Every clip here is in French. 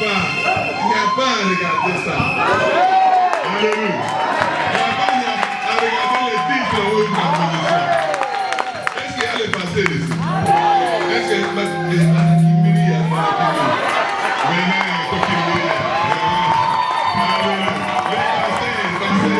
pas à regarder ça. Alléluia. Il n'y a pas à regarder les titres ou une composition. Est-ce qu'il y a les passés ici? Est-ce qu'il y a les Kimiri? Venez, Kimiri. Alléluia. Les passés.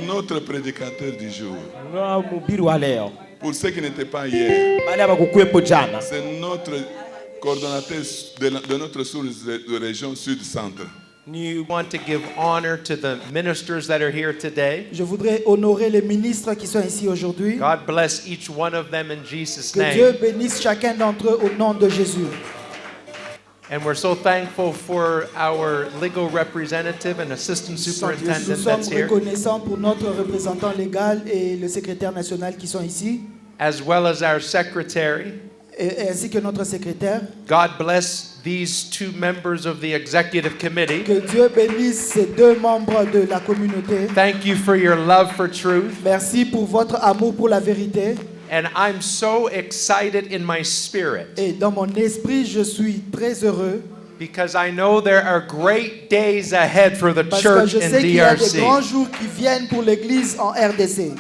Notre prédicateur du jour, pour ceux qui n'étaient pas hier, c'est notre coordonnateur de notre source de région sud-centre. You want to give honor to the ministers that are here today. Je voudrais honorer les ministres qui sont ici aujourd'hui. God bless each one of them in Jesus' Que name. Dieu bénisse chacun d'entre eux au nom de Jésus. And we're so thankful for our legal representative and assistant Nous superintendent sommes that's here, reconnaissants pour notre représentant légal et le secrétaire national qui sont ici, as well as our secretary. ainsi que notre secrétaire. God bless these two members of the executive committee. Que Dieu bénisse ces deux membres de la communauté. Thank you for your love for truth. Merci pour votre amour pour la vérité. And I'm so excited in my spirit Et dans mon esprit, je suis très heureux because I know there are great days ahead for the parce que church je in sais qu'il y a des grands DRC. jours qui viennent pour l'église en RDC.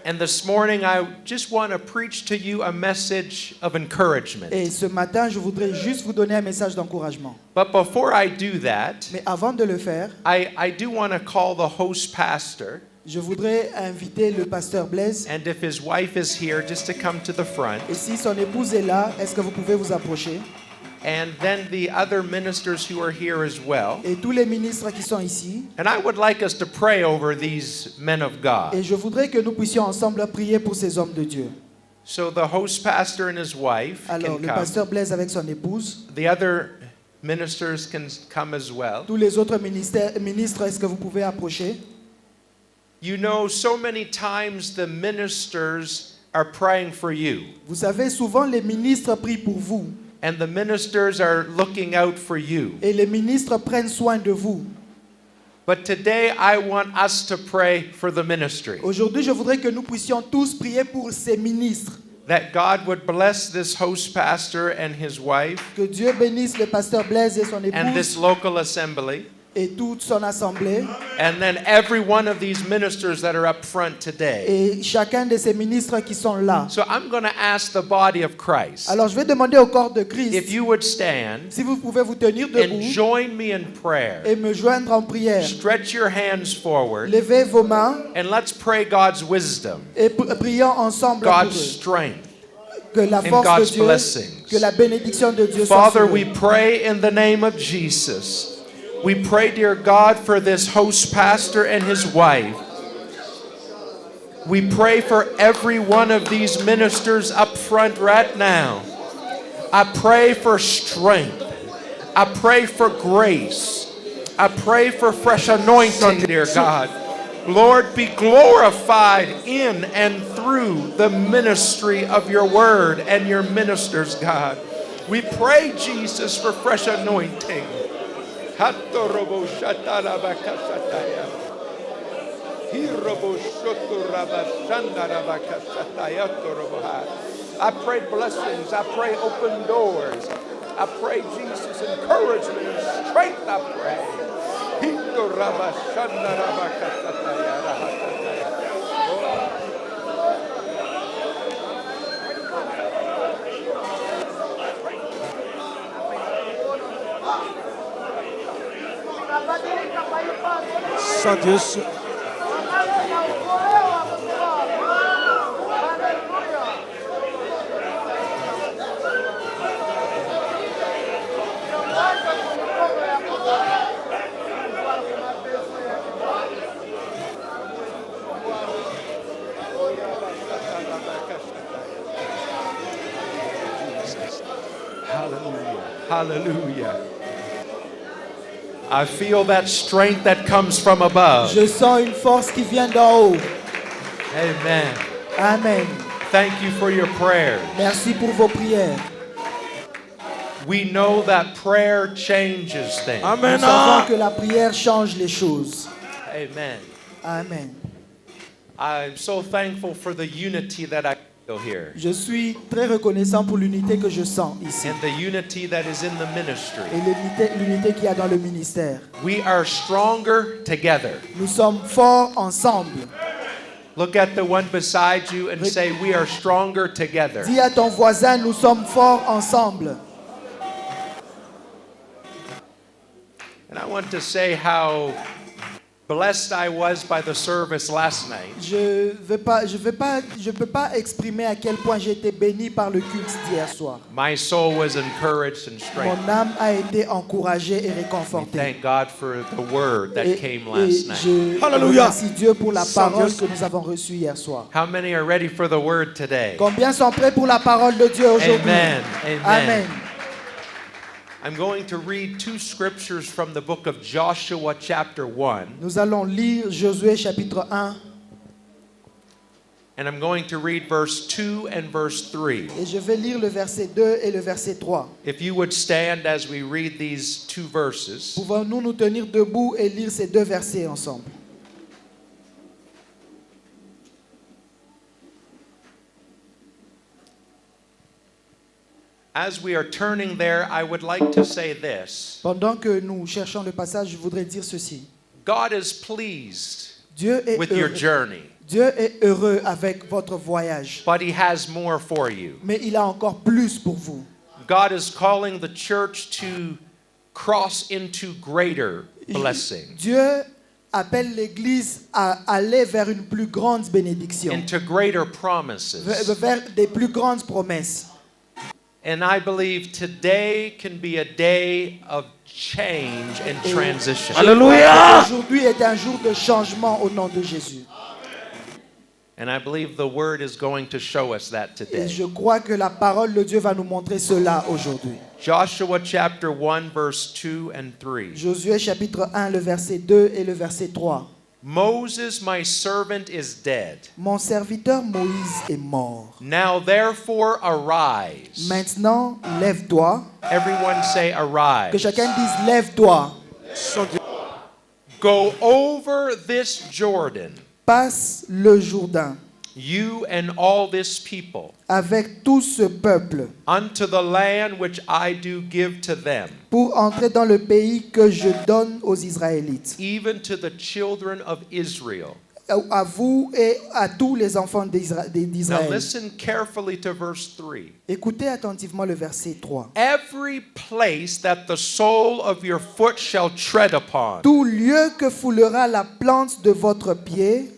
And this morning I just want to preach to you a message of encouragement. Et ce matin, je voudrais juste vous donner un message d'encouragement. But before I do that, Mais avant de le faire, I do want to call the host pastor, je voudrais inviter le pasteur Blaise. and if his wife is here, just to come to the front, Et si son épouse est là, est-ce que vous pouvez vous approcher? and then the other ministers who are here as well. Et tous les ministres qui sont ici. And I would like us to pray over these men of Et God. je voudrais que nous puissions ensemble prier pour ces hommes de Dieu. So the host pastor and his wife Alors, can le come. pasteur Blaise avec son épouse. The other ministers can come as well. Tous les autres ministres, est-ce que vous pouvez approcher? You know, so many times the ministers are praying for you, Vous savez, souvent les ministres prient pour vous. and the ministers are looking out for you. Et les ministres prennent soin de vous. But today I want us to pray for the ministry, Aujourd'hui, je voudrais que nous puissions tous prier pour ces ministres. that God would bless this host pastor and his wife Que Dieu bénisse le pasteur Blaise et son and this épouse local assembly, et toute son assemblée. and then every one of these ministers that are up front today. Et chacun de ces ministres qui sont là. So I'm going to ask the body of Christ Alors, je vais demander au corps de if Christ, you would stand si vous pouvez vous tenir and debout join me in prayer. et me joindre en prière. Stretch your hands forward Levez vos mains and let's pray God's wisdom, et prions ensemble pour God's eux. strength. Que la and force God's de Dieu, blessings. que la bénédiction de Dieu soit Father, sur we eux. pray in the name of Jesus. We pray, dear God, for this host pastor and his wife. We pray for every one of these ministers up front right now. I pray for strength. I pray for grace. I pray for fresh anointing, dear God. Lord, be glorified in and through the ministry of your word and your ministers, God. We pray, Jesus, for fresh anointing. Hatorobo shatarabakasataya. Hirobo shotorabashandarabakasataya toroboha. I pray blessings. I pray open doors. I pray, Jesus, encouragement and strength, I pray. Hitorabashandarabakasataya. Sans Dieu, Hallelujah. Hallelujah. I feel that strength that comes from above. Je sens une force qui vient d'en haut. Amen. Amen. Thank you for your prayers. Merci pour vos prières. We know that prayer changes things. Nous Amen. savons que la prière change les choses. Amen. Amen. I'm so thankful for the unity that I feel here Je suis très reconnaissant pour l'unité que je sens ici and the unity that is in the ministry. et l'unité qu'il y a dans le ministère. We are stronger together. Nous sommes forts ensemble. Look at the one beside you and say, we are stronger together. Dis à ton voisin, nous sommes forts ensemble. And I want to say how blessed I was by the service last night. Je peux pas exprimer à quel point j'ai été béni par le culte d'hier soir. My soul was encouraged and strengthened. Mon âme a été encouragée et réconfortée. Thank God for the word that Et came last night. je Alléluia. remercie Dieu pour la Sans parole Dieu. que nous avons reçue hier soir. How many are ready for the word today? Combien sont prêts pour la parole de Dieu aujourd'hui? Amen. Amen. Amen. I'm going to read two scriptures from the book of Joshua chapter 1. Nous allons lire Josué chapitre 1 And I'm going to read verse 2 and verse 3. et je vais lire le verset 2 et le verset 3. If you would stand as we read these two verses. Pouvons-nous nous tenir debout et lire ces deux versets ensemble? As we are turning there, I would like to say this. Pendant que nous cherchons le passage, je voudrais dire ceci. God is pleased Dieu est with your heureux. journey, Dieu est heureux avec votre voyage, but He has more for you. mais il a encore plus pour vous. God is calling the church to cross into greater blessing, Dieu appelle l'Église à aller vers une plus grande bénédiction, into greater promises. vers des plus grandes promesses. And I believe today can be a day of change and transition. Alléluia. Aujourd'hui est un jour de changement au nom de Jésus. And I believe the word is going to show us that Et today. je crois que la parole de Dieu va nous montrer cela aujourd'hui. Joshua chapter 1 verse 2 and 3. Josué chapitre 1, le verset 2 et le verset 3. Moses, my servant, is dead. Mon serviteur Moïse est mort. Now therefore arise. Maintenant, lève-toi. Everyone say Que arise. chacun dise lève-toi. Sans Dieu. Go over this Jordan, Passe le Jourdain you and all this people, avec tout ce peuple unto the land which I do give to them, pour entrer dans le pays que je donne aux Israélites. even to the children of Israel. À vous et à tous les enfants Now d'Israël. listen carefully to verse 3. Écoutez attentivement le verset 3. Every place that the sole of your foot shall tread upon, Tout lieu que foulera la plante de votre pied,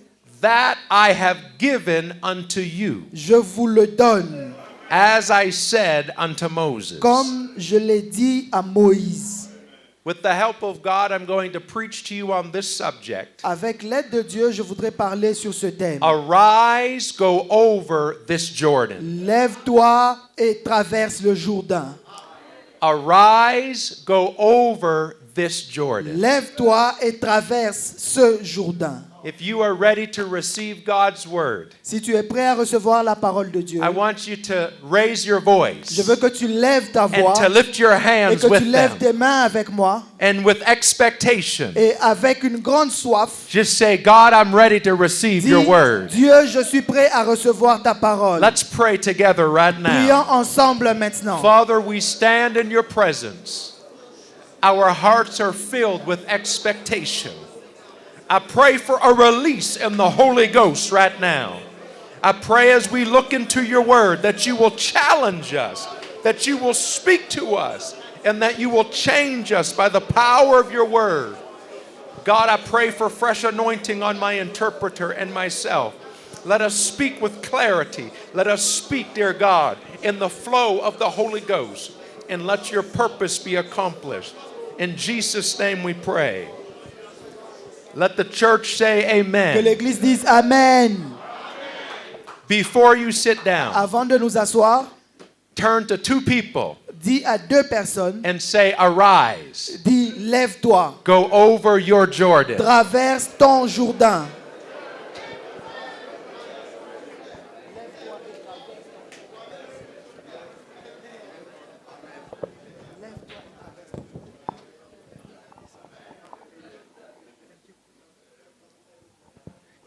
that I have given unto you, je vous le donne, as I said unto Moses. comme je l'ai dit à Moïse. With the help of God, I'm going to preach to you on this subject. Avec l'aide de Dieu, je voudrais parler sur ce thème. Arise, go over this Jordan. Lève-toi et traverse le Jourdain. Arise, go over this Jordan. Lève-toi et traverse ce Jourdain. If you are ready to receive God's word, Si tu es prêt à recevoir la parole de Dieu, I want you to raise your voice je veux que tu lèves ta voix and to lift your et hands que tu with lèves them. tes mains avec moi And with expectation, et avec une grande soif. just say, God, I'm ready to receive Dis, your word. Dieu, je suis prêt à recevoir ta parole. Let's pray together right now. Prions ensemble maintenant. Father, we stand in your presence. Our hearts are filled with expectation. I pray for a release in the Holy Ghost right now. I pray as we look into your word that you will challenge us, that you will speak to us, and that you will change us by the power of your word. God, I pray for fresh anointing on my interpreter and myself. Let us speak with clarity. Let us speak, dear God, in the flow of the Holy Ghost. And let your purpose be accomplished. In Jesus' name we pray. Let the church say Que amen. l'église dise Amen. Before you sit down, Avant de nous asseoir, turn to two people dis à deux personnes, and say, arise. dis lève-toi, Go over your Jordan. traverse ton Jourdain.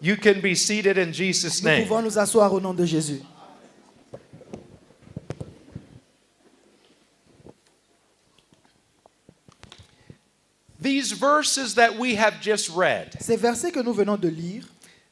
You can be seated in Jesus' Nous name. pouvons nous asseoir au nom de Jésus. These verses that we have just read, Ces versets que nous venons de lire,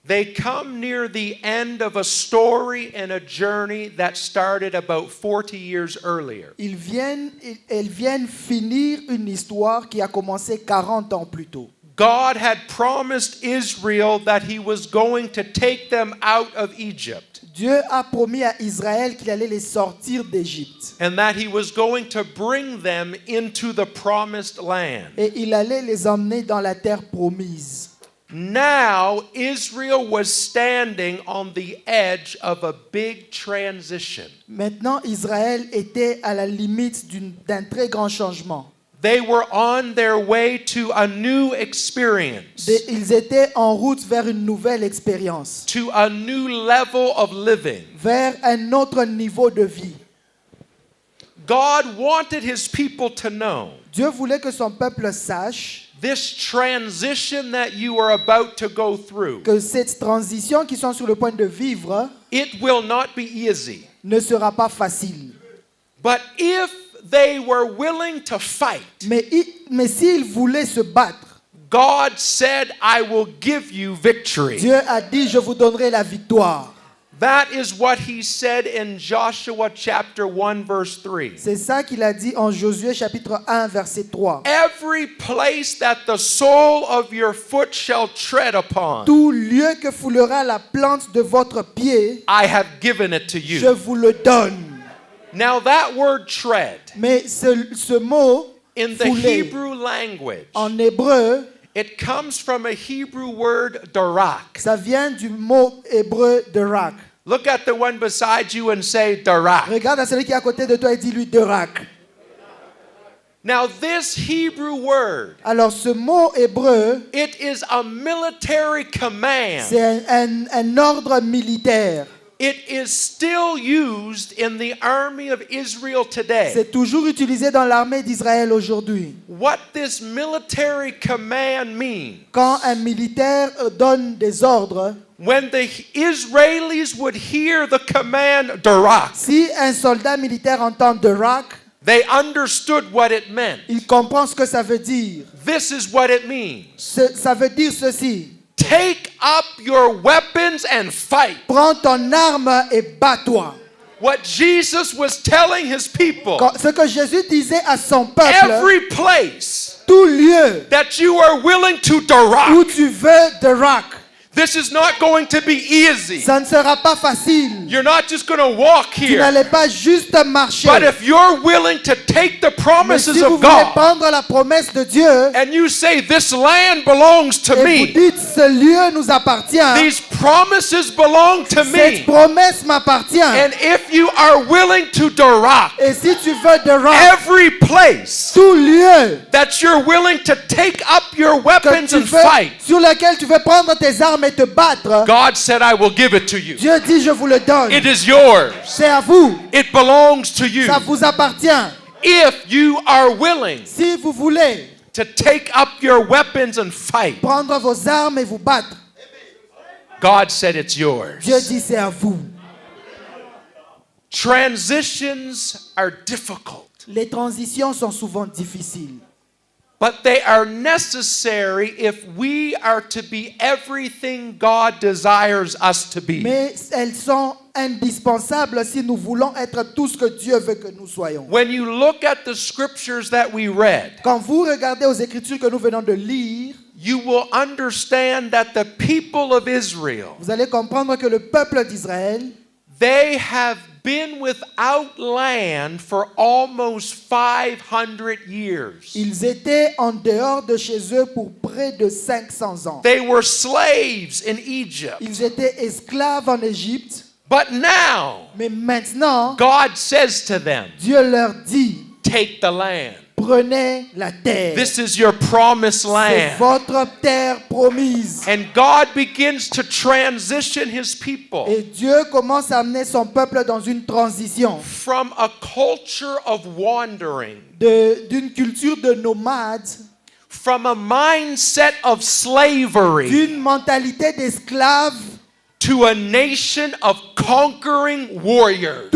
they come near the end of a story and a journey that started about 40 years earlier. elles viennent finir une histoire qui a commencé 40 ans plus tôt. God had promised Israel that he was going to take them out of Egypt Dieu a promis à Israël qu'il allait les sortir d'Égypte. and that he was going to bring them into the promised land. Et il allait les emmener dans la terre promise. Now, Israel was standing on the edge of a big transition. Maintenant, Israël était à la limite d'un très grand changement. They were on their way to a new experience, Ils étaient en route vers une nouvelle expérience, to a new level of living. vers un autre niveau de vie. God wanted his people to know Dieu voulait que son peuple sache this transition that you are about to go through, que cette transition qu'ils sont sur le point de vivre it will not be easy. ne sera pas facile. But if they were willing to fight, Mais s'ils voulaient se battre, God said, I will give you victory. Dieu a dit, je vous donnerai la victoire. That is what he said in Joshua chapter 1 verse 3. C'est ça qu'il a dit en Josué chapitre 1 verset 3. Every place that the sole of your foot shall tread upon, Tout lieu que foulera la plante de votre pied, I have given it to je you. vous le donne. Now that word tread, Mais ce mot, in the fouler, Hebrew language, en hébreu, it comes from a Hebrew word darak. ça vient du mot hébreu darak. Look at the one beside you and say darak. Regarde à celui qui est à côté de toi et dis-lui darak. Now this Hebrew word, Alors ce mot hébreu, it is a military command. c'est un ordre militaire. It is still used in the army of Israel today. C'est toujours utilisé dans l'armée d'Israël aujourd'hui. What this military command means, Quand un militaire donne des ordres, when the Israelis would hear the command darak, si un soldat militaire entend darak, they understood what it meant. il comprend ce que ça veut dire. This is what it means. Ça veut dire ceci. Take up your weapons and fight. Prends ton arme et bats-toi. What Jesus was telling his people, Ce que Jésus disait à son peuple, every place tout lieu that you are willing to darak, où tu veux darak, this is not going to be easy. ça ne sera pas facile. You're not just going to walk Tu here. n'allais pas juste marcher. But if you're willing to take the Mais promises si vous of voulez God prendre la promesse de Dieu, and you say, this land belongs to et vous me, dites, ce lieu nous appartient, these promises belong to cette me, promesse m'appartient. and if you are willing to darak, Et si tu veux darak, every place tout lieu that you're willing to take up your que weapons tu and veux, fight, sur lequel tu veux prendre tes armes et te battre, God said, I will give it to you. Dieu dit, je vous le donne. It is yours. C'est à vous. It belongs to you. Ça vous appartient. If you are willing Si vous voulez to take up your weapons and fight, prendre vos armes et vous battre, God said it's yours. Dieu dit, c'est à vous. Transitions are difficult, Les transitions sont souvent difficiles. but they are necessary if we are to be everything God desires us to be. Mais elles sont indispensables si nous voulons être tout ce que Dieu veut que nous soyons. When you look at the scriptures that we read, Quand vous regardez aux Écritures que nous venons de lire, you will understand that the people of Israel, vous allez comprendre que le peuple d'Israël, they have been without land for almost 500 years. ils étaient en dehors de chez eux pour près de 500 ans. They were slaves in Egypt. Ils étaient esclaves en Égypte, But now, mais maintenant, God says to them, Dieu leur dit, take the land. prenez la terre. This is your promised C'est land. votre terre promise. And God begins to transition his people Et Dieu commence à amener son peuple dans une transition from a culture of wandering, d'une culture de nomades, from a mindset of slavery, d'une mentalité d'esclave, to a nation of conquering warriors.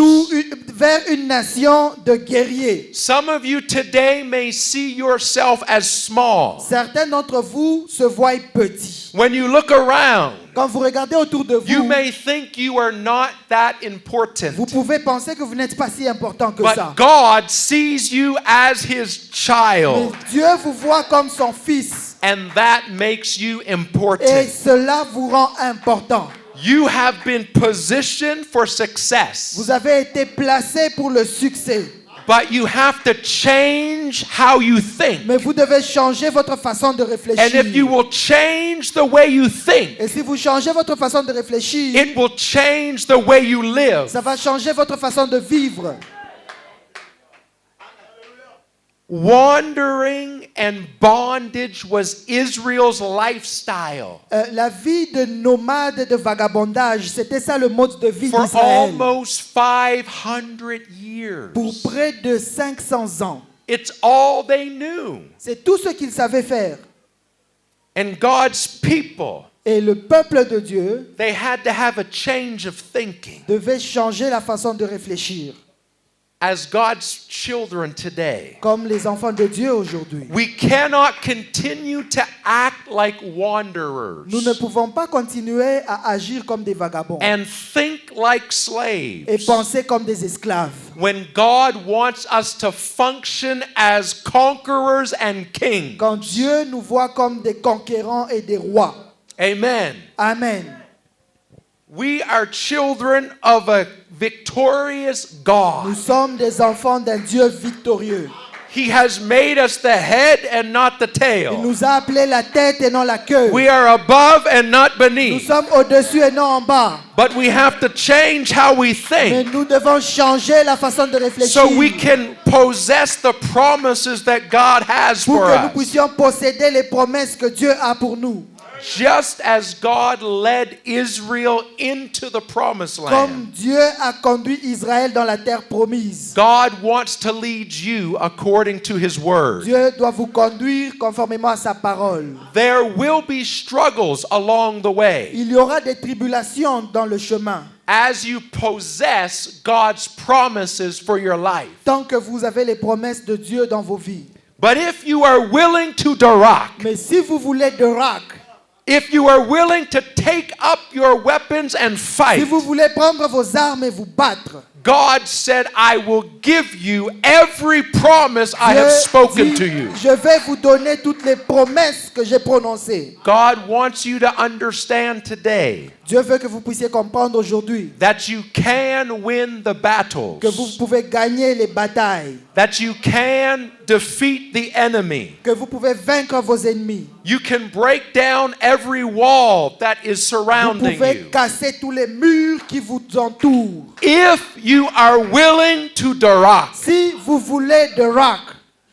vers une nation de guerriers. Some of you today may see yourself as small. Certains d'entre vous se voient petits. When you look around, Quand vous regardez autour de you vous, may think you are not that important. vous pouvez penser que vous n'êtes pas si important que ça. But God sees you as his Mais child, Dieu vous voit comme son fils. and that makes you Et important. cela vous rend important. You have been positioned for success, Vous avez été placé pour le succès. but you have to change how you think. Mais vous devez changer votre façon de And if you réfléchir. will change the way you think, Et si vous changez votre façon de réfléchir, it will change the way you live. ça va changer votre façon de vivre. Wandering and bondage was Israel's lifestyle La vie de nomade et de vagabondage, c'était ça le mode de vie for d'Israël. almost 500 years. Pour près de 500 ans. It's all they knew. C'est tout ce qu'ils savaient faire. And God's people, Et le peuple de Dieu they had to have a change of thinking. devait changer la façon de réfléchir. As God's children today, Comme les enfants de Dieu aujourd'hui. we cannot continue to act like wanderers Nous ne pouvons pas continuer à agir comme des vagabonds and think like et slaves penser comme des esclaves. when God wants us to function as conquerors and kings. Quand Dieu nous voit comme des conquérants et des rois. Amen. Amen. We are children of a victorious Nous God. sommes des enfants d'un Dieu victorieux. He has made us the head and not the Il tail. nous a appelés la tête et non la queue. We are above and not Nous beneath. sommes au-dessus et non en bas. But we have to change how we Mais think nous devons changer la façon de réfléchir so we can possess the promises that God has pour for que nous us. puissions posséder les promesses que Dieu a pour nous. Just as God led Israel into the promised land, Comme Dieu a conduit Israël dans la terre promise. God wants to lead you according to His word. Dieu doit vous conduire conformément à sa parole. There will be struggles along the way Il y aura des tribulations dans le chemin. as you possess God's promises for your life. Tant que vous avez les promesses de Dieu dans vos vies. But if you are willing to Darak, Mais si vous voulez de rac, if you are willing to take up your weapons and si fight, vous voulez prendre vos armes et vous battre, God said, I will give you every promise I have spoken to you. je vais vous donner toutes les promesses que j'ai prononcées. God wants you to understand today Dieu veut que vous puissiez comprendre aujourd'hui that you can win the battles, que vous pouvez gagner les batailles, that you can defeat the enemy. que vous pouvez vaincre vos ennemis. You can break down every wall that is Vous surrounding pouvez you. casser tous les murs qui vous entourent. If you are willing to Darak, Si vous voulez de rac,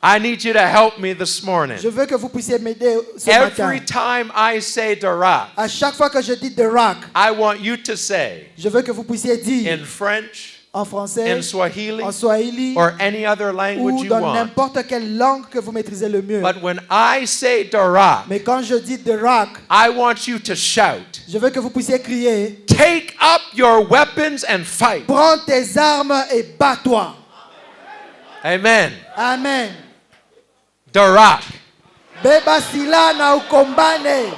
I need you to help me this morning. je veux que vous puissiez m'aider ce matin. Every time I say Darak, À chaque fois que je dis de rac, I want you to say je veux que vous puissiez dire in French, en français, in Swahili, en swahili or any other language ou you dans want. n'importe quelle langue que vous maîtrisez le mieux. But when I say Darak, Mais quand je dis de rac, I want you to shout, je veux que vous puissiez crier, take up your weapons and fight. prends tes armes et bats-toi. Amen. Amen. Darak. Beba sila na ukombane.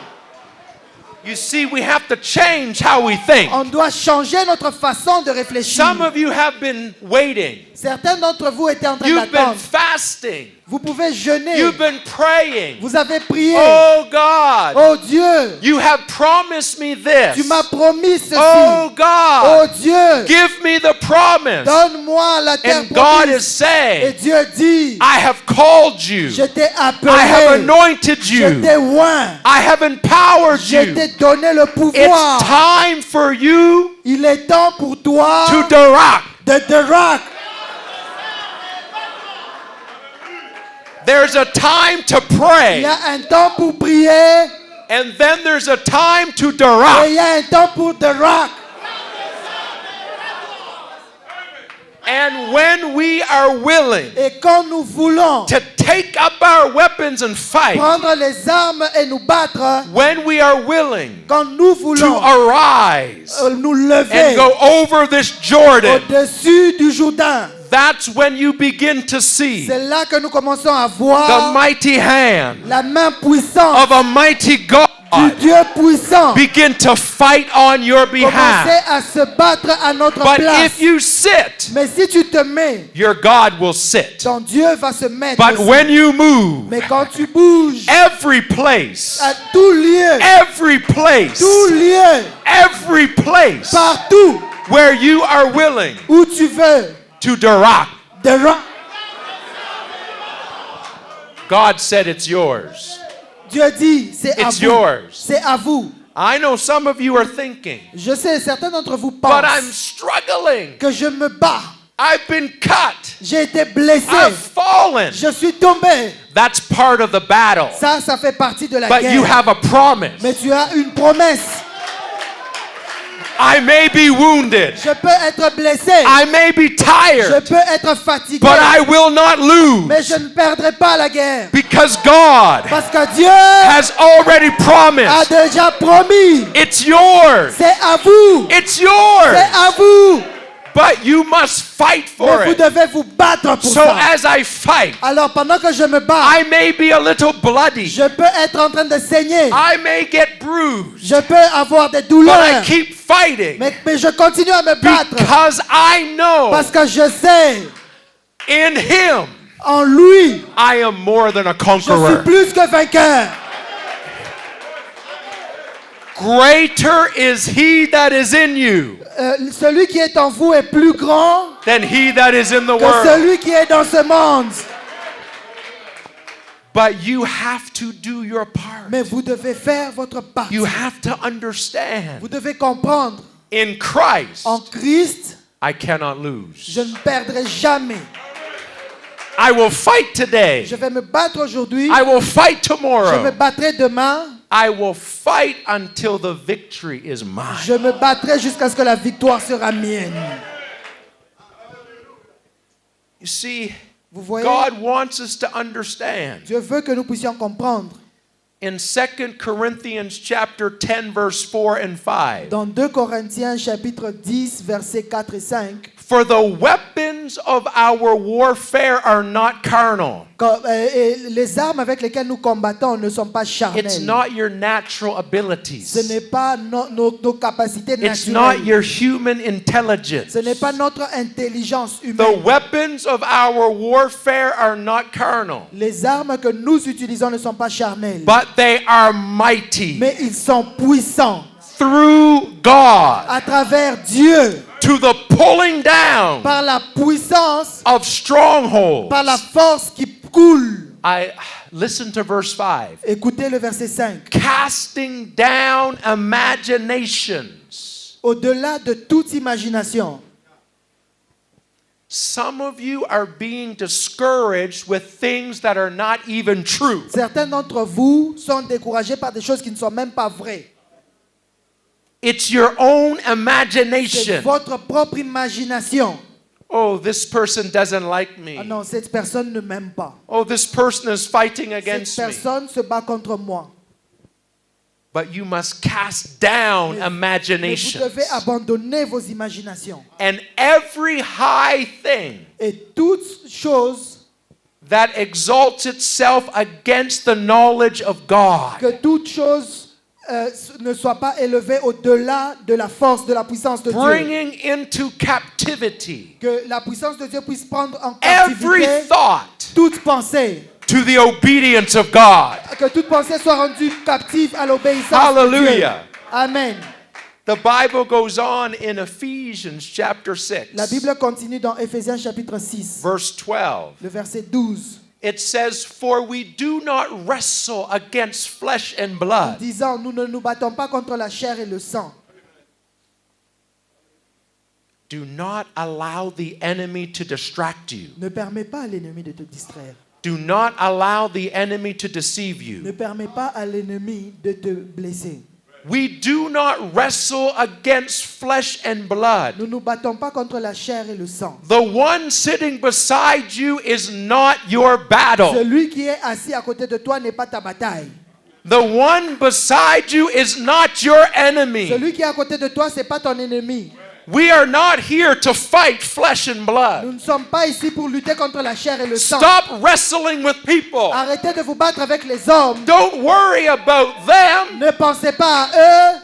You see, we have to change how we think. On doit changer notre façon de réfléchir. Some of you have been waiting. Certains d'entre vous étaient en train You've been d'attendre. fasting. Vous pouvez jeûner. You've been praying. Vous avez prié. Oh God, Oh Dieu, you have promised me tu this. m'as promis ceci. Oh Oh God, Dieu, give me the promise. donne-moi la terre And God is promise. Et saying, Dieu dit, I have called you. je t'ai I have appelé, anointed je you. t'ai oint, I have empowered je you. t'ai donné le It's pouvoir. time for you Il est temps pour toi to direct. de te rock. There's a time to Il pray, y a un temps pour prier and then there's a time to et il direct. y a un temps pour te rock. And when we are willing Et quand nous voulons to take up our weapons and fight, prendre les armes et nous battre, when we are willing quand nous to voulons arise nous and lever go over this Jordan, au-dessus du Jourdain, that's when you begin to see c'est là que nous commençons à the voir mighty hand la main puissante of a mighty God du Dieu puissant begin to fight on your commencer behalf. à se battre à notre But place. if you sit, Mais si tu te mets, your God will sit. ton Dieu va se mettre But aussi. when you move, Mais quand tu bouges every place, à tout lieu, every place, tout lieu, every place partout where you are willing où tu veux, to direct, de rock, God said it's yours. Dieu dit, c'est à It's vous. yours. C'est à vous. I know some of you are thinking, Je sais, certains d'entre vous but I'm pensent struggling. que je me bats. I've been cut. J'ai été blessé. I've fallen. Je suis tombé. That's part of the battle. Ça fait partie de la But you guerre. have a promise. Mais tu as une promesse. I may be wounded. Je peux être blessé. I may be Je tired. peux être fatigué. But I will not lose. Mais je ne perdrai pas la guerre. Because God Parce que Dieu has already a promised. déjà promis. It's yours. C'est à vous. It's yours. C'est à vous. But you must fight for Mais vous it. devez vous battre pour So ça. as I fight, Alors pendant que je me bats, I may be a little bloody. je peux être en train de saigner. I may get bruised. Je peux avoir des But I douleurs. keep fighting Mais je continue à me battre. because I know Parce que je sais, in Him en lui, I am more than a je suis conqueror. plus que vainqueur. Greater is He that is in you Celui qui est en vous est plus grand than he that is in the que world. celui qui est dans ce monde. But you have to do your part. Mais vous devez faire votre part. You have to understand. Vous devez comprendre. In Christ, En Christ, I cannot lose. je ne perdrai jamais. I will fight today. Je vais me battre aujourd'hui. I will fight Je me tomorrow. battrai demain. I will fight until the victory is mine. Je me battrai jusqu'à ce que la victoire sera mienne. You see, Vous voyez, God wants us to understand. Dieu veut que nous puissions comprendre. In 2 Corinthians chapter 10 verse 4 and 5. Dans 2 Corinthiens chapitre 10 versets 4 et 5, For the weapons of our warfare are not carnal. les armes avec lesquelles nous combattons ne sont pas It's charnelles. not your natural Ce abilities. n'est pas nos capacités It's not naturelles. your human intelligence. Ce n'est pas notre intelligence The humaine. weapons of our warfare are not carnal, Les armes que nous utilisons ne sont pas charnelles. but they are mighty Mais ils sont puissants through God à travers Dieu, to the pulling down par la puissance, of strongholds. par la force qui coule. I listen to verse 5. Écoutez le verset 5. Casting down imaginations. Au-delà de toute imagination, Some of you are being discouraged with things that are not even true. certains d'entre vous sont découragés par des choses qui ne sont même pas vraies. It's your own C'est imagination. votre propre imagination. Oh, this person doesn't like Ah me. non, cette personne ne m'aime pas. Oh, this person is fighting Cette against me. personne se bat contre moi. But you must cast down Mais vous imaginations. devez abandonner vos imaginations. And every high thing Et toute chose, that exalts itself against the knowledge of God. que toute chose ne soit pas élevée au-delà de la force, de la puissance de Dieu. Bringing into captivity Que la puissance de Dieu puisse prendre en every captivité thought toute pensée, to the obedience of God. que toute pensée soit rendue captive à l'obéissance de Dieu. Hallelujah. Amen. The Bible goes on in Ephesians chapter 6, La Bible continue dans Éphésiens chapitre 6, verse 12. le verset 12, It says, "For we do not wrestle against flesh and blood, disant, nous ne nous battons pas contre la chair et le sang. do not allow the enemy to distract you. Ne permets pas à l'ennemi de te distraire. Do not allow the enemy to deceive Ne you. permets pas à l'ennemi de te blesser. We do not wrestle against flesh and blood. Nous ne nous battons pas contre la chair et le sang. The one sitting beside you is not your battle. Celui qui est assis à côté de toi n'est pas ta bataille. The one beside you is not your enemy. Celui qui est à côté de toi, ce n'est pas ton ennemi. We are not here to fight flesh and Nous blood. ne sommes pas ici pour lutter contre la chair et le sang. Stop wrestling with people. Arrêtez de vous battre avec les hommes. Don't worry about them. Ne pensez pas à eux.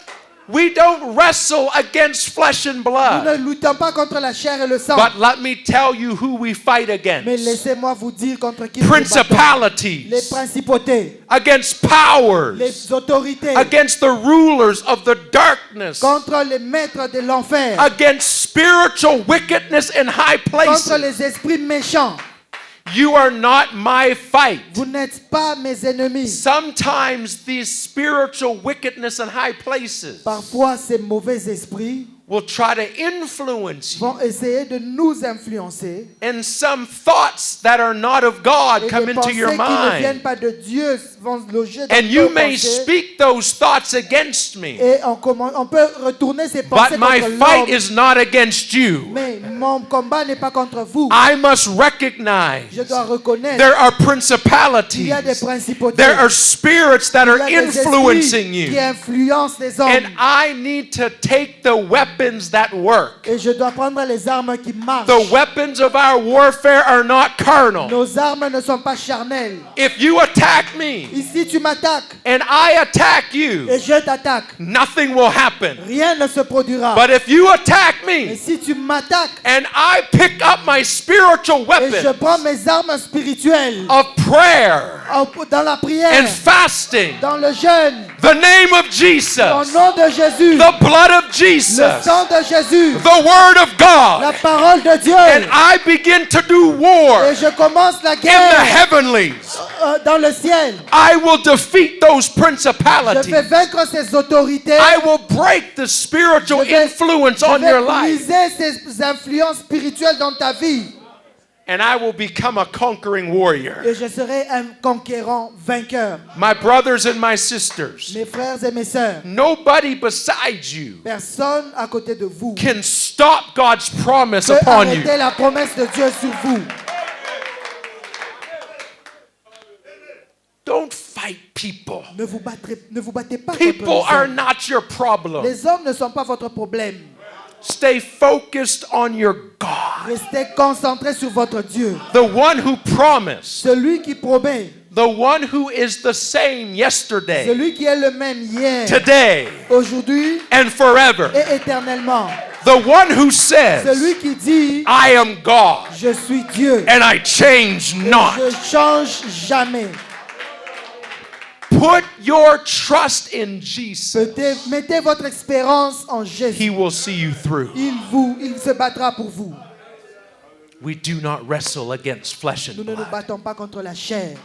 We don't wrestle against flesh and Nous blood. ne luttons pas contre la chair et le sang. But let me tell you who we fight Mais against. laissez-moi vous dire contre qui nous nous battons. Les Principalities, principautés, against powers, les autorités, against the rulers of the darkness, contre les maîtres de l'enfer, against spiritual wickedness in high contre places. les esprits méchants. You are not my fight. Vous n'êtes pas mes ennemis. Sometimes these spiritual wickedness in high places Parfois, ces mauvais esprits will try to influence you, vont essayer de nous influencer. and some thoughts that are not of God Et come des into pensées your qui ne viennent mind. pas de Dieu vont loger dans And you nos may pensées. speak those thoughts against me, Et on peut retourner ces pensées but my contre fight l'homme. is not against you. Mais mon combat n'est pas contre vous. I must recognize Je dois reconnaître there are qu'il principalities, y a des principautés. there are spirits that Il are y a des esprits influencing qui you, influencent les hommes. and I need to take the weapons that work. Et je dois prendre les armes qui marchent. The weapons of our warfare are not carnal. Nos armes ne sont pas charnelles. If you attack me Ici, tu m'attaques and I attack you, et je t'attaque. nothing will happen. Rien ne se produira. But if you attack Et me si tu m'attaques and I pick up my spiritual et je weapon prends mes armes spirituelles of prayer dans la prière, and fasting, dans le jeûne, the name of au Jesus, nom de Jésus, the blood of le Jesus, sang de Jésus, the word of la God, parole de Dieu, and I begin to do war et je commence la in the guerre heavenlies, dans le ciel. I will defeat those Je principalities. vais vaincre ces autorités. I will break the spiritual influence Je on your vais life, briser ces influences spirituelles dans ta vie. and I will become a conquering warrior. Et je serai un conquérant vainqueur. My brothers and my sisters, Mes frères et mes sœurs, nobody besides you personne à côté de vous can stop God's promise peut upon you. arrêter la promesse de Dieu sur vous. Don't fight people. Ne vous battez pas People contre are les hommes. not your problem. Les hommes ne sont pas votre problème. Stay focused on your God, Restez concentrés sur votre Dieu. the one who promised, Celui qui promet, the one who is the same yesterday, celui qui est le même hier, today, aujourd'hui and forever. et éternellement. The one who says, Celui qui dit, I am God je suis Dieu. and I change Et not. je change jamais. Put your trust in Jesus. Mettez votre espérance en Jésus. He will see you through. Il se battra pour vous. We do not wrestle against flesh Nous and ne nous blood, battons pas contre la chair,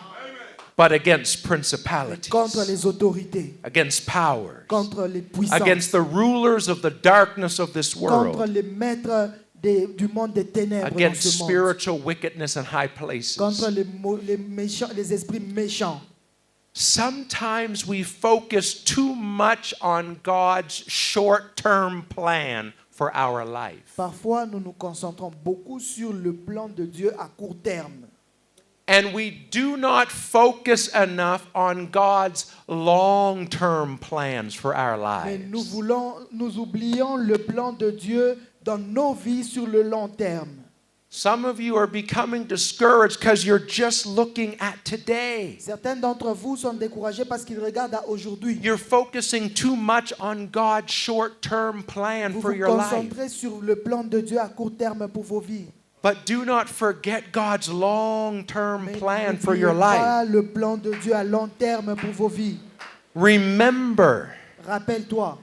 but against contre principalities, les autorités, against powers, contre les puissances, against the rulers of the darkness of this contre world, les maîtres du monde des ténèbres dans against ce monde, spiritual wickedness in high places. contre les esprits méchants. Sometimes we focus too much on God's short-term plan for our life. Parfois, nous nous concentrons beaucoup sur le plan de Dieu à court terme. And we do not focus enough on God's long-term plans for our Mais lives. nous oublions le plan de Dieu dans nos vies sur le long terme. Some of you are becoming discouraged because you're just looking at today. Certains d'entre vous sont découragés parce qu'ils regardent à aujourd'hui. You're focusing too much on God's short-term plan Vous for vous your life. concentrez sur le plan de Dieu à court terme pour vos vies. But do not forget God's long-term Mais plan for n'oubliez your life. pas le plan de Dieu à long terme pour vos vies. Remember Rappelle-toi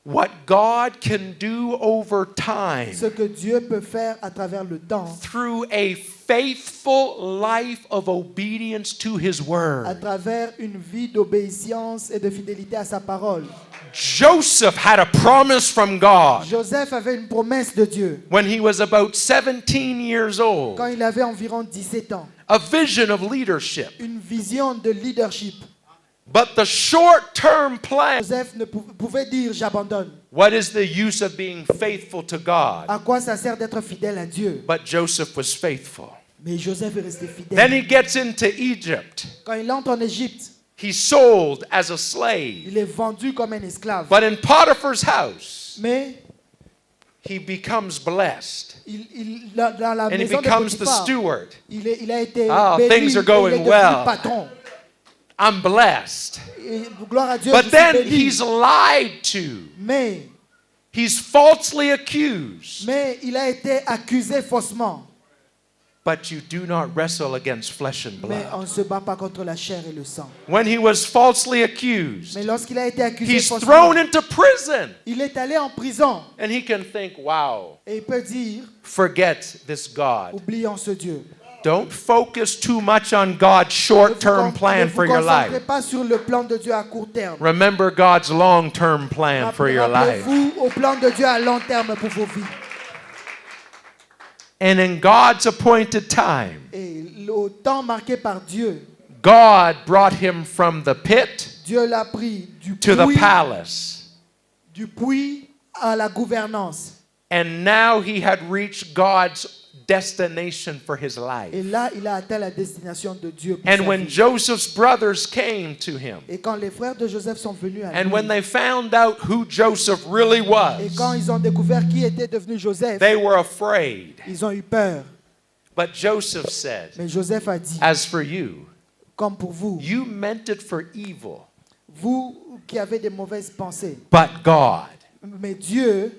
what God can do over time ce que Dieu peut faire à travers le temps, through a faithful life of obedience to His à word. travers une vie d'obéissance et de fidélité à sa parole. Joseph had a promise from God Joseph avait une promesse de Dieu when he was about 17 years old, quand il avait environ 17 ans. a vision of leadership. Une vision de leadership. But the short-term plan, Joseph ne pouvait dire j'abandonne. what is the use of being faithful to God? À quoi ça sert d'être fidèle à Dieu? But Joseph was faithful. Mais Joseph est resté Then fidèle. he gets into Egypt. Quand il entre en Égypte, He's sold as a slave. il est vendu comme un esclave. But in Potiphar's house, Mais he becomes blessed. dans la And he maison de becomes the Potiphar, steward. il a été Ah, béni, things are et going il est devenu well. patron. I'm blessed. Et gloire à Dieu, But je suis then béni. he's lied to. Mais He's falsely accused. il a été accusé faussement. But you do not wrestle against flesh and Mais blood. on ne se bat pas contre la chair et le sang. When he was falsely accused, Mais lorsqu'il a été accusé he's faussement, thrown into prison. il est allé en prison. And he can think, wow, Et il peut dire, forget this God. oublions ce Dieu. Don't focus too much on God's short-term plan for your Ne vous concentrez life. pas sur le plan de Dieu à court terme. Remember God's long-term plan for your life. Rappelez-vous au plan de Dieu à long terme pour vos vies. And in God's appointed time, Et au temps marqué par Dieu, God brought him from the pit Dieu l'a pris to the palace. du puits à la gouvernance. And now he had reached God's destination for his life. Et là, il a atteint la destination de Dieu pour And sa when vie. Joseph's brothers came to him, Et quand les frères de Joseph sont venus à and lui, when they found out who Joseph really et was, quand ils ont découvert qui était devenu Joseph, they were afraid. ils ont eu peur. But Joseph said, Mais Joseph a dit, as for you, comme pour vous, you meant it for evil, vous qui avez des mauvaises pensées, but God, mais Dieu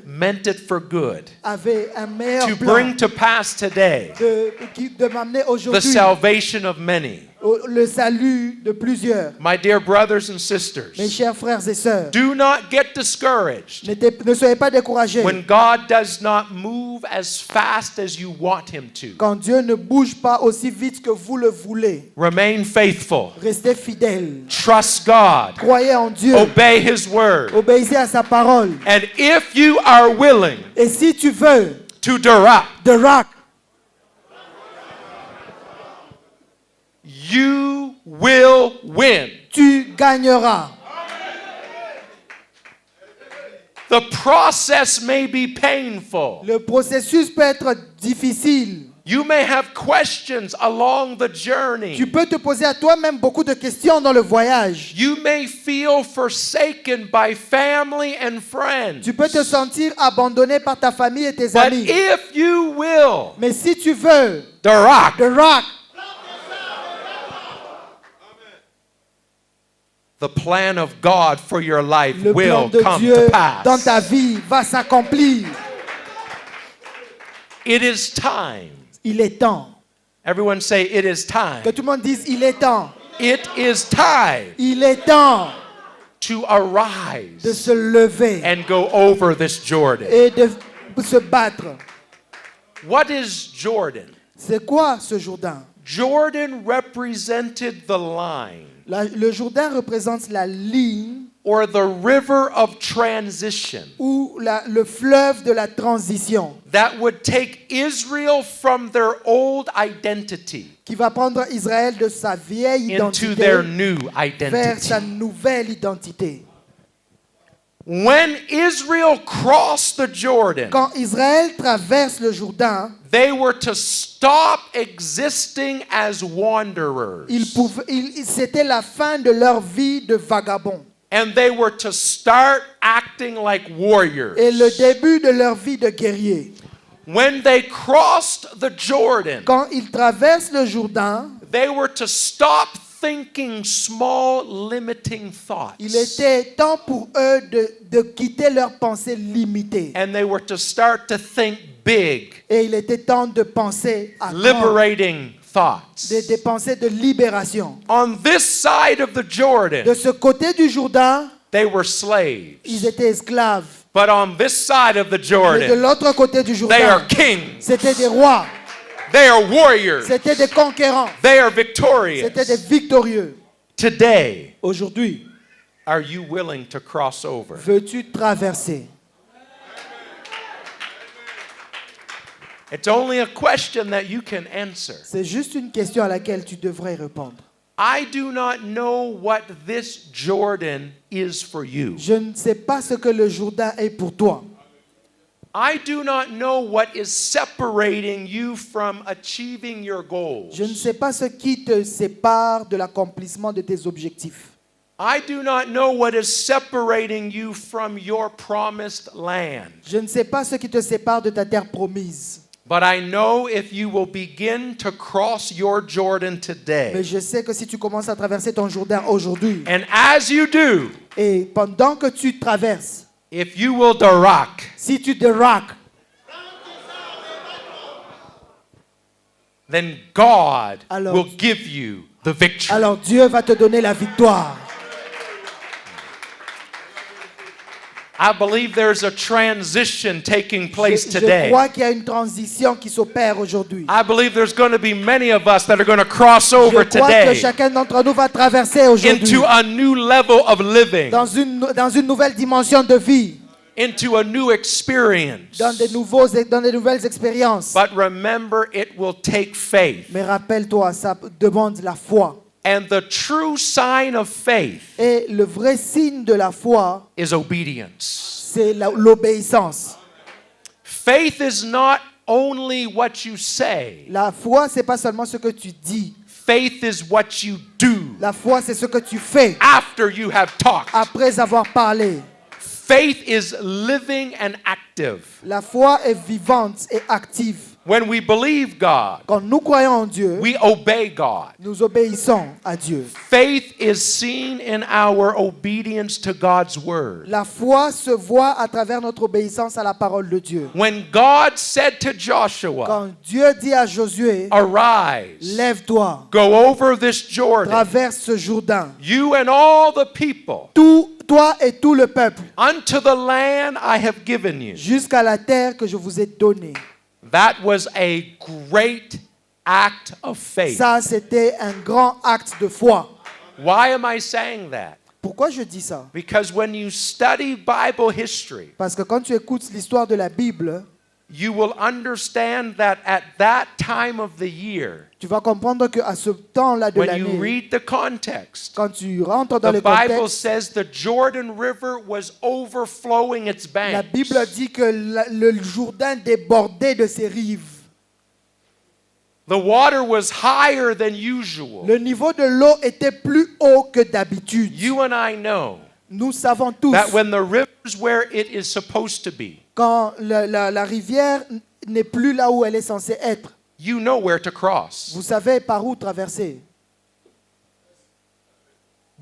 meant it for good, avait un meilleur to plan bring to pass today de m'amener the aujourd'hui salvation of many. le salut de plusieurs. My dear brothers and Mes sisters, chers frères et sœurs, do not get discouraged ne soyez pas découragés when God does not move as fast as you want him to. quand Dieu ne bouge pas aussi vite que vous le voulez. Remain faithful. Restez fidèles. Trust God. Croyez en Dieu. Obey his word. Obéissez à sa parole. And if you are willing Et si tu veux, to direct, The Rock, you will win. tu gagneras. The process may be painful. Le processus peut être difficile. You may have questions along the journey. Tu peux te poser à toi-même beaucoup de questions dans le voyage. You may feel forsaken by family and friends. Tu peux te sentir abandonné par ta famille et tes But amis. if you will, Mais si tu veux, direct, The Rock, the plan of God for your life le plan will de come Dieu to pass. dans ta vie va s'accomplir. It is time. Il est temps. Everyone say, it is Que time. tout le monde dise, il est temps. It is time Il est temps to de arise se lever and go over this Jordan. et de se battre. What is Jordan? C'est quoi ce Jourdain? Jordan represented the line Le Jourdain représente la ligne or the river of transition ou le fleuve de la transition that would take Israel from their old identity qui va prendre Israël de sa vieille into their identité new vers sa identity. nouvelle identité. When Israel crossed the Jordan, Quand Israël traverse le Jourdain, they were to stop existing as wanderers. c'était la fin de leur vie de vagabond And they were to start acting like warriors. et le début de leur vie de guerrier. When they crossed the Jordan, Quand ils traversent le Jourdain, they were to stop thinking small, limiting thoughts. Il était temps pour eux de quitter leurs pensées limitées. And they were to start to think big, Et il était temps de penser à grand, liberating thoughts. des pensées de libération. On this side of the Jordan, De ce côté du Jourdain, they were slaves. ils étaient esclaves. But on this side of the Mais de Jordan, l'autre côté du they Jourdain, are kings. c'était des rois, They are warriors. c'était des conquérants, They are victorious. c'était des victorieux. Today, Aujourd'hui, are you willing to cross over? veux-tu traverser? It's only a question that you can answer. C'est juste une question à laquelle tu devrais répondre. I do not know what this Jordan is for you. Je ne sais pas ce que le Jourdain est pour toi. I do not know what is separating you from achieving your goals. Je ne sais pas ce qui te sépare de l'accomplissement de tes objectifs. I do not know what is separating you from your promised land. Je ne sais pas ce qui te sépare de ta terre promise. But I know if you will begin to cross your Jordan Mais today, je sais que si tu commences à traverser ton Jourdain aujourd'hui, and as you do, et pendant que tu traverses, if you will darak, si tu déraques, then God Alors- will give you the victory. alors Dieu va te donner la victoire. I believe there's a transition taking place Je today. crois qu'il y a une transition qui s'opère aujourd'hui. I believe there's going to be many of us that are going to cross Je over crois que today chacun d'entre nous va traverser aujourd'hui into a new level of living, dans une nouvelle dimension de vie, into a new experience. dans des nouvelles expériences. But remember, it will take faith. Mais rappelle-toi, ça demande la foi. And the true sign of faith Et le vrai signe de la foi, is obedience. c'est l'obéissance. Faith is not only what you say. La foi, c'est pas seulement ce que tu dis. Faith is what you do La foi, c'est ce que tu fais after you have talked. après avoir parlé. Faith is living and active. La foi est vivante et active. When we believe God, Quand nous croyons en Dieu, we obey God. nous obéissons à Dieu. Faith is seen in our obedience to God's word. La foi se voit à travers notre obéissance à la parole de Dieu. When God said to Joshua, Quand Dieu dit à Josué, arise, lève-toi, go over this Jordan, traverse ce Jourdain, you and all the people, toi et tout le peuple, unto the land I have given you. jusqu'à la terre que je vous ai donnée. That was a great act of faith. Ça, c'était un grand acte de foi. Why am I saying that? Pourquoi je dis ça? Because when you study Bible history, Parce que quand tu écoutes l'histoire de la Bible, you will understand that at that time of the year, tu vas comprendre qu'à ce temps-là de when you l'année, read the context, quand tu rentres dans the le Bible contexte, says the Jordan River was overflowing its la banks. Bible dit que le Jourdain débordait de ses rives. The water was higher than usual. Le niveau de l'eau était plus haut que d'habitude. You and I know Nous savons tous, that when the river is where it is supposed to be, quand la rivière n'est plus là où elle est censée être, you know where to cross. vous savez par où traverser.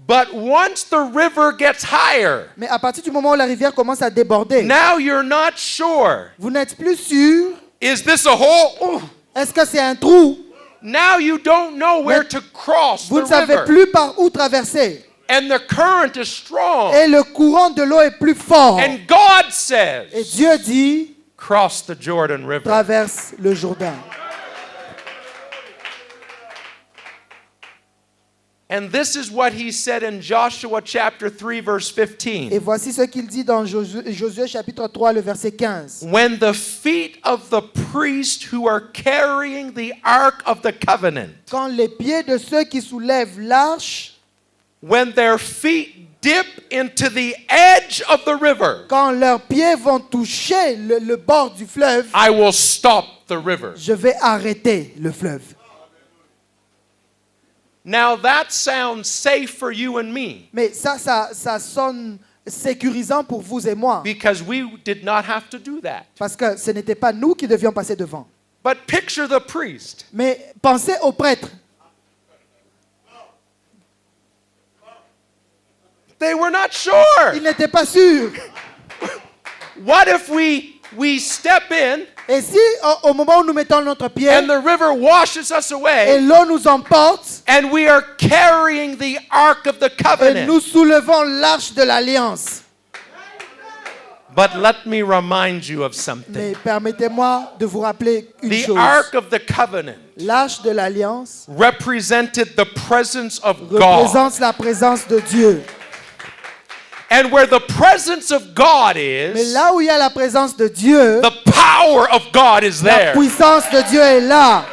But once the river gets higher, Mais à partir du moment où la rivière commence à déborder, now you're not sure. vous n'êtes plus sûr, Is this a hole? Ooh. est-ce que c'est un trou? Now you don't know where to cross Vous the ne savez river. plus par où traverser. And the current is strong. Et le courant de l'eau est plus fort. And God Et says, Dieu dit, cross the Jordan River. traverse le Jourdain. And this is what he said in Joshua chapter 3 verse Et 15. voici ce qu'il dit dans Josué chapitre 3, le verset 15. When the feet of the priests who are carrying the ark of the covenant, Quand les pieds de ceux qui soulèvent l'arche, when their feet dip into the edge of the river, quand leurs pieds vont toucher le bord du fleuve, I will stop the river. je vais arrêter le fleuve. Now that sounds safe for you and me Mais ça sonne sécurisant pour vous et moi, because we did not have to do that. parce que ce n'était pas nous qui devions passer devant. But picture the priest. Mais pensez aux prêtres. They were not sure. Ils n'étaient pas sûrs. What if we step in Et si au moment où nous mettons notre pied and the river washes us et away l'eau nous emporte and we are carrying the Ark of the et Covenant? nous soulevons l'arche de l'alliance? But let me remind you of something. Mais permettez-moi de vous rappeler une The chose. Ark of the Covenant L'arche de l'alliance represented the presence of God. représente la présence de Dieu. And where the presence of God Mais is, là où il y a la présence de Dieu, the power of God is la there. puissance de Dieu est là.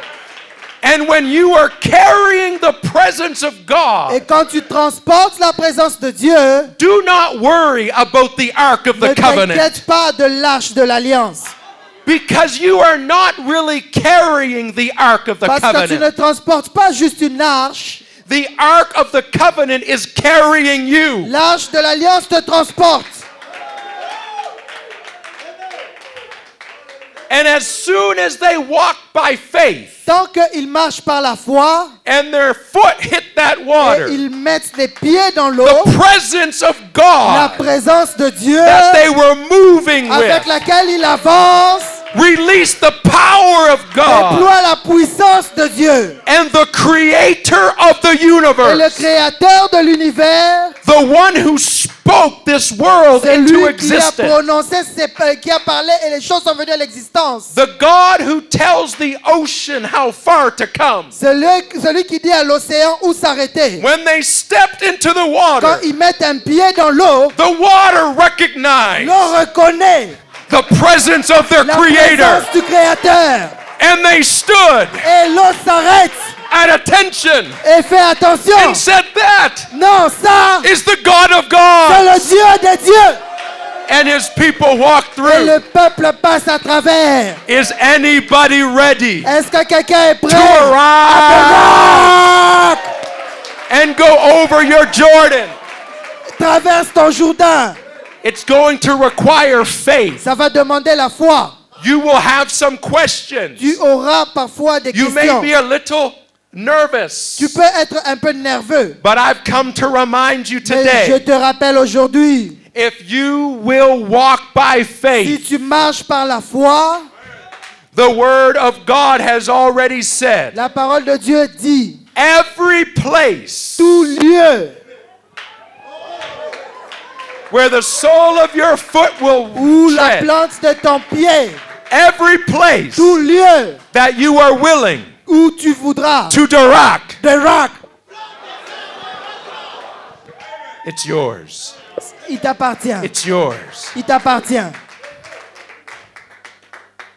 And when you are carrying the presence of Et God, quand tu transportes la présence de Dieu, do not worry about the Ark of ne the Covenant. t'inquiète pas de l'arche de l'alliance. Because you are not really carrying the Ark of the Parce que tu ne Covenant. transportes pas juste une arche. The Ark of the Covenant is carrying you. L'arche de l'alliance te transporte. And as soon as they walk by faith Tant qu'ils marchent par la foi and their foot hit that et water, ils mettent les pieds dans l'eau, the presence of la God présence de Dieu that they were moving avec with laquelle il avance release the power of God déploie la puissance de Dieu. and the creator of the Et le universe, créateur de l'univers, the one who spoke this world c'est into lui qui a existence, prononcé, qui a parlé et les choses sont venues à l'existence. the God who tells the ocean how far to come. Celui qui dit à l'océan où s'arrêter. When they stepped into the Quand water, ils mettent un pied dans l'eau, the water recognized l'eau reconnaît the presence of their la creator, présence du créateur. and they stood Et l'eau s'arrête at attention et fait attention. and said, "That Non, ça, is the God of c'est God." le Dieu des dieux. And his people walked Et through. le peuple passe à travers. Is anybody ready Est-ce que quelqu'un est prêt to arrive à and go over your Jordan? traverse ton Jourdain? It's going to require faith. Ça va demander la foi. You will have some questions. Tu auras parfois des You may questions. be a little nervous, Tu peux être un peu nerveux. but I've come to remind you Mais je today, te rappelle aujourd'hui, if you will walk by si faith, tu marches par la foi, the word of God has already said, la parole de Dieu dit, every place tout lieu where the sole of your foot will où la tread, plante de ton pied, every place tout lieu that you are willing où tu voudras, to direct, the rock, it's yours. il t'appartient. It's yours. Il t'appartient.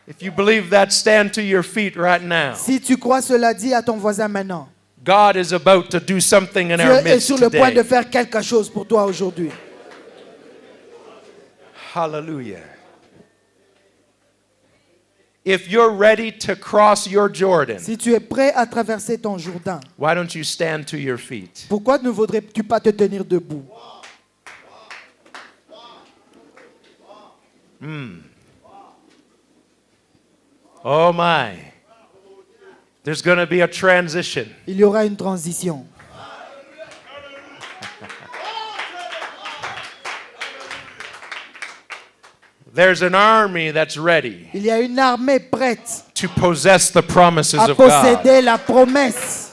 If you believe that, stand to your feet right now. Si tu crois cela, dis à ton voisin maintenant. God is about to do something in Dieu our est midst sur le point de today. faire quelque chose pour toi aujourd'hui. Hallelujah. If you're ready to cross your Jordan, Si tu es prêt à traverser ton Jourdain, why don't you stand to your feet? pourquoi ne voudrais-tu pas te tenir debout? Oh my. There's going to be a transition. Il y aura une transition. There's an army that's ready Il y a une armée prête to possess the promises à of God. posséder la promesse.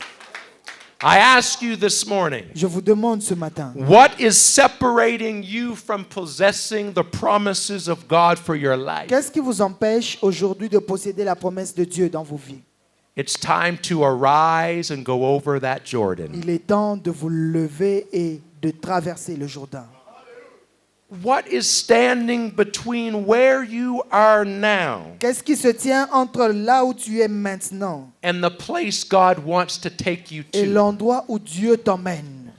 I ask you this morning, Je vous demande ce matin, what is separating you from possessing the promises of God for your life? qu'est-ce qui vous empêche aujourd'hui de posséder la promesse de Dieu dans vos vies? It's time to arise and go over that Jordan. Il est temps de vous lever et de traverser le Jourdain. What is standing between where you are now Qu'est-ce qui se tient entre là où tu es maintenant and the place God wants to take you et to? l'endroit où Dieu t'emmène?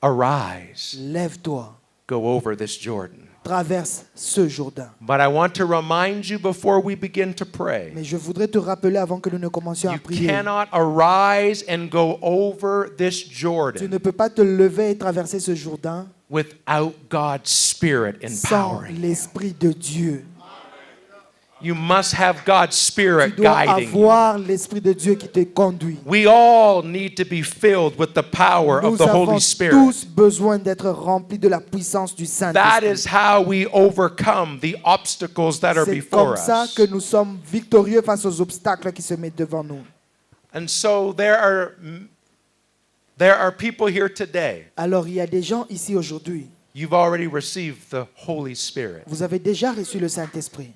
Arise, Lève-toi, go over this Jordan. traverse ce Jourdain. But I want to remind you before we begin to pray. Mais je voudrais te rappeler avant que nous ne commencions à You prier. cannot arise and go over this Tu Jordan ne peux pas te lever et traverser ce Jourdain without God's Spirit sans empowering. l'Esprit de Dieu. You must have God's Tu Spirit dois guiding you. avoir l'Esprit de Dieu qui te conduit. We all need to be filled with the power of Nous the Holy avons Spirit. tous besoin d'être remplis de la puissance du That Saint-Esprit. is how we overcome the obstacles that are C'est before comme ça us. que nous sommes victorieux face aux obstacles qui se mettent devant nous. And so there are people here today. Alors il y a des gens ici aujourd'hui. You've already received the Holy Spirit. Vous avez déjà reçu le Saint-Esprit.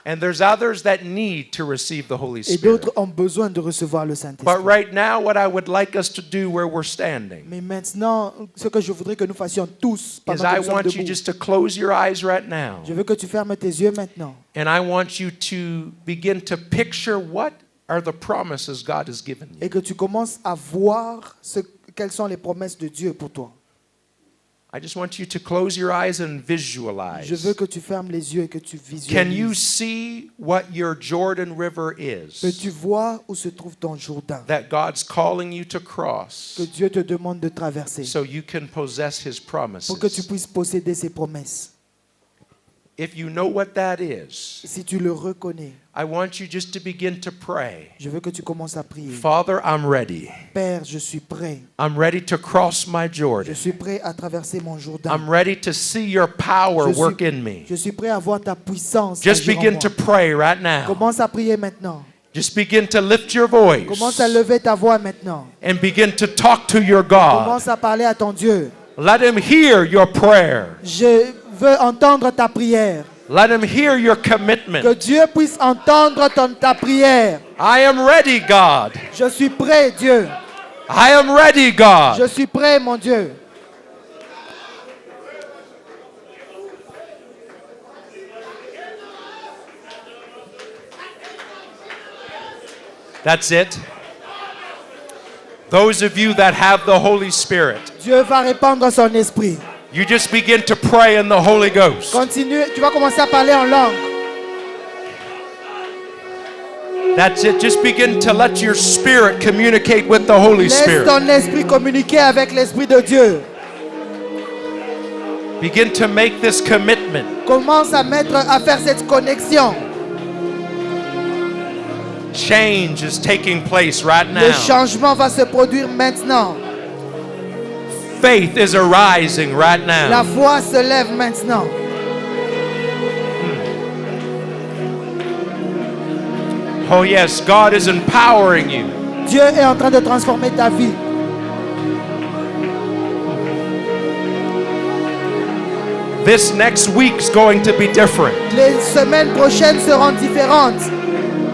And there's others that need to receive the Holy Et Spirit. d'autres ont besoin de recevoir le But Saint-Esprit. right now, what I would like us to do where we're standing Mais maintenant, ce que je voudrais que nous fassions tous is pendant I que nous sommes want you debout, just to close your eyes right now. je veux que tu fermes tes yeux maintenant. And I want you to begin to picture what are the promises God has given you. Et que tu commences à voir quelles sont les promesses de Dieu pour toi. I just want you to close your eyes and Je veux visualize. que tu fermes les yeux et que tu Can you visualises. see what your Jordan River Peux-tu is voir où se trouve ton Jourdain that God's calling you to cross que Dieu te demande de traverser so you can possess His pour que tu promises? puisses posséder ses promesses? If you know what that is, Si tu le reconnais, I want you just to begin to pray. je veux que tu commences à prier. Father, I'm ready. Père, je suis prêt. I'm ready to cross my Je Jordan. suis prêt à traverser mon Jourdain. I'm ready to see your power Je work suis- in me. Je suis prêt à voir ta puissance Just agir en begin moi. to pray right now. Commence à prier maintenant. Just begin to lift your voice Commence à lever ta voix maintenant. and begin to talk to your God. Commence à parler à ton Dieu. Let Him hear your prayer. Je veux entendre ta prière. Let Him hear your Que commitment. Dieu puisse entendre ta prière. I am ready, God. Je suis prêt, Dieu. I am ready, God. Je suis prêt, mon Dieu. That's it. Those of you that have the Holy Spirit, Dieu va répandre son esprit. you just begin to pray in the Holy Ghost. Continue, tu vas commencer à parler en langue. That's it. Just begin to let your spirit communicate with the Holy Laisse Spirit. ton esprit communiquer avec l'esprit de Dieu. Begin to make this commitment. Commence à faire cette connexion. Change is taking place right Le now. changement va se produire maintenant. Faith is arising right La now. foi se lève maintenant. Oh, yes, God is empowering you. Dieu est en train de transformer ta vie. This next week's going to be different. Les semaines prochaines seront différentes.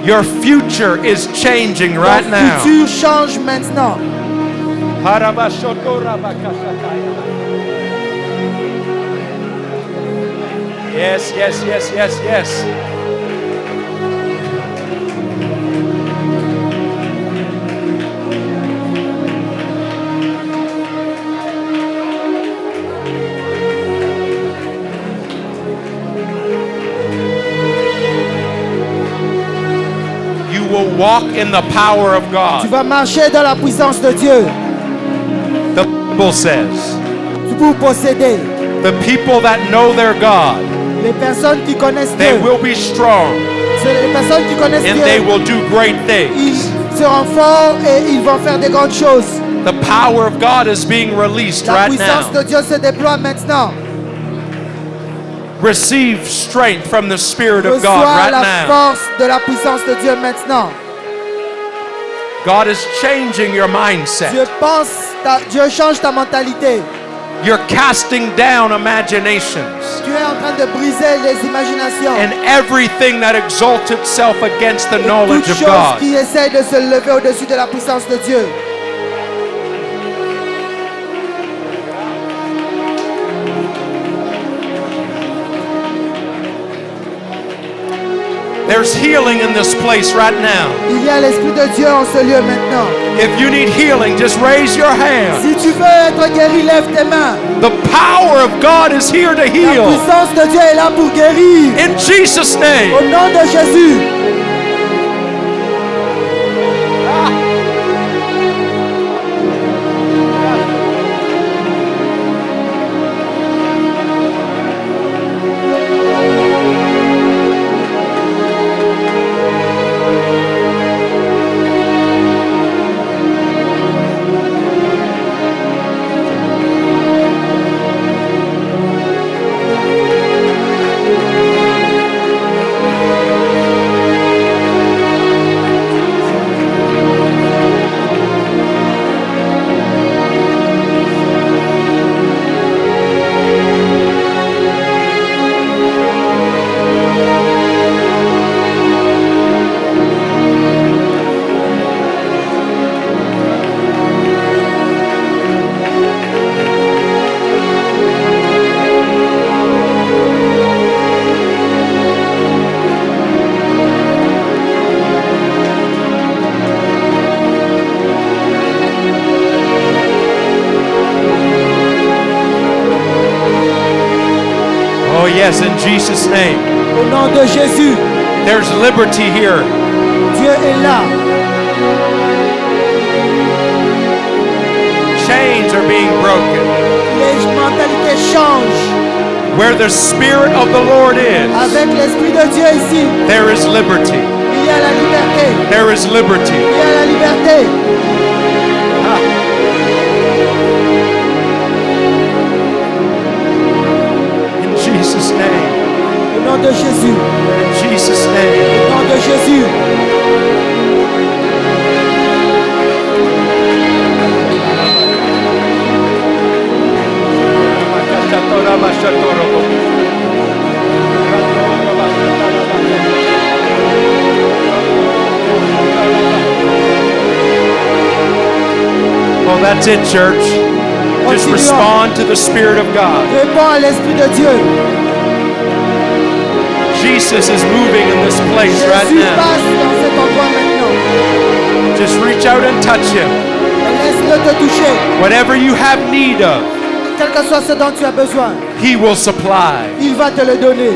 Your future is changing right Ton now. futur change maintenant. Yes, yes, yes, yes, yes. You will walk in the power of Tu God. vas marcher dans la puissance de Dieu. The Bible says, Tu peux posséder. the people that know their God, Les personnes qui connaissent they Dieu, will be strong c'est les personnes qui connaissent and they Dieu, will do great ils things. seront forts et ils vont faire de grandes choses. The power of God is being released La right puissance de now. Dieu se déploie maintenant. Receive strength from the Spirit of God Reçois right la now. force de la puissance de Dieu maintenant. God is changing your Dieu mindset. Dieu change ta mentalité. You're casting down imaginations Tu es en train de briser les imaginations. and everything that exalts itself against the Et knowledge toute of chose God. qui essaie de se lever au-dessus de la puissance de Dieu. There's healing in this place right now. Il y a l'Esprit de Dieu en ce lieu maintenant. If you need healing, just raise your hand. Si tu veux être guéri, lève tes mains. The power of God is here to La heal. puissance de Dieu est là pour guérir. In Jesus' name. Au nom de Jésus. Oh, yes, in Jesus' name. Au nom de Jésus, There's liberty here. Dieu est là. Chains are being broken. Les mentalités changent. Where the Spirit of the Lord is, Avec l'Esprit de Dieu ici, there is liberty. il y a la liberté. There is liberty. Il y a la liberté. In Jesus' name. Au nom de Jésus. In Jesus' name. Au nom de Jésus. Oh, that's it, church. Just respond to the Spirit of God. Réponds à l'Esprit de Dieu. Jesus is moving in this place right Jésus now. passe dans cet endroit maintenant. Just reach out and touch Him. Laisse-le te toucher. Whatever you have need of, Quel que soit ce dont tu as besoin, He will supply. il va te le donner.